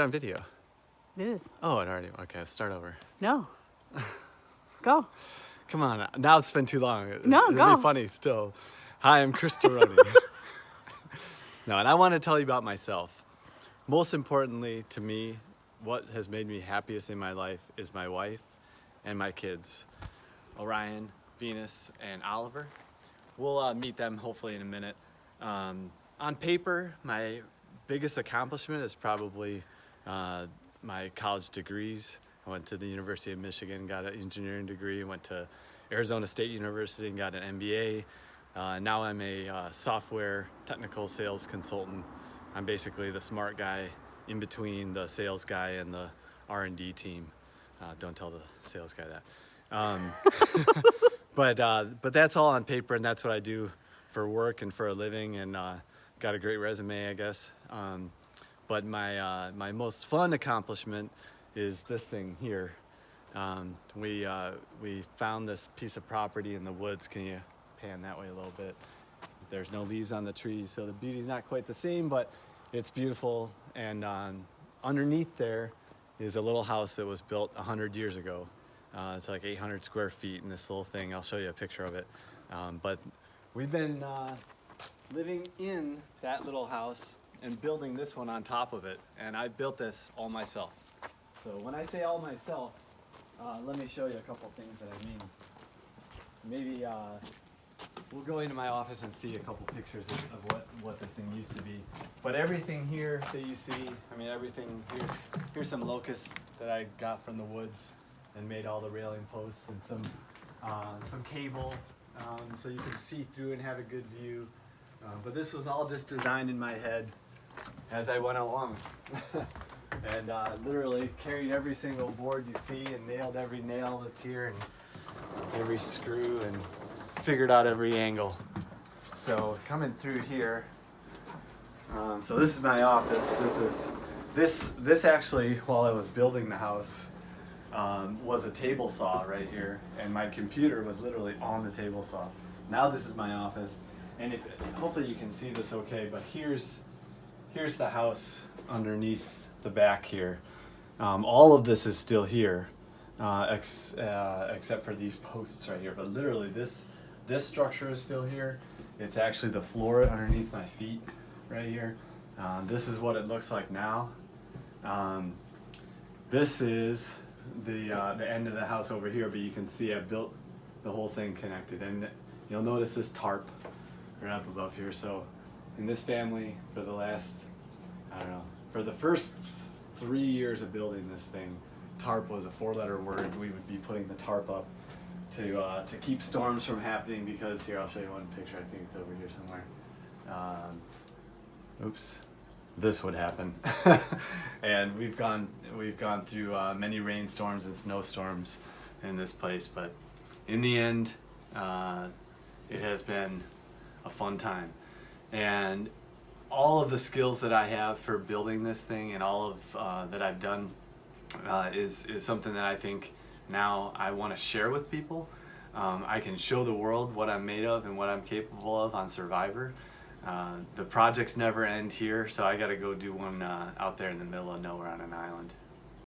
it on video? It is. Oh, it already, okay, start over. No. Go. Come on, now it's been too long. No, It'll go. be funny still. Hi, I'm ChrisDeRonne. No, and I want to tell you about myself. Most importantly to me, what has made me happiest in my life is my wife and my kids, Orion, Venus, and Oliver. We'll meet them hopefully in a minute. On paper, my biggest accomplishment is probably my college degrees. I went to the University of Michigan, got an engineering degree, went to Arizona State University and got an MBA. Now I'm a software technical sales consultant. I'm basically the smart guy in between the sales guy and the R&D team. Don't tell the sales guy that. But that's all on paper, and that's what I do for work and for a living, and got a great resume, I guess. But my most fun accomplishment is this thing here. We found this piece of property in the woods. Can you pan that way a little bit? There's no leaves on the trees, so the beauty's not quite the same, but it's beautiful. And underneath there is a little house that was built 100 years ago. It's like 800 square feet in this little thing. I'll show you a picture of it. But we've been living in that little house and building this one on top of it. And I built this all myself. So when I say all myself, let me show you a couple things that I mean. Maybe we'll go into my office and see a couple pictures of what this thing used to be. But everything here that you see, I mean everything, here's some locust that I got from the woods and made all the railing posts, and some cable so you can see through and have a good view. But this was all just designed in my head as I went along. And literally carried every single board you see and nailed every nail that's here and every screw and figured out every angle. So coming through here, so this is my office. This actually, while I was building the house, was a table saw right here, and my computer was literally on the table saw. Now this is my office, and hopefully you can see this okay, but here's the house underneath the back here. All of this is still here, except for these posts right here. But literally, this structure is still here. It's actually the floor underneath my feet right here. This is what it looks like now. This is the end of the house over here, but you can see I built the whole thing connected. And you'll notice this tarp right up above here. So in this family, for the last, I don't know, for the first 3 years of building this thing, tarp was a 4-letter word. We would be putting the tarp up to keep storms from happening, because here, I'll show you one picture. I think it's over here somewhere. Oops, this would happen. And we've gone through many rainstorms and snowstorms in this place, but in the end, it has been a fun time. And all of the skills that I have for building this thing and all of that I've done is something that I think now I want to share with people. I can show the world what I'm made of and what I'm capable of on Survivor. The projects never end here, so I got to go do one out there in the middle of nowhere on an island.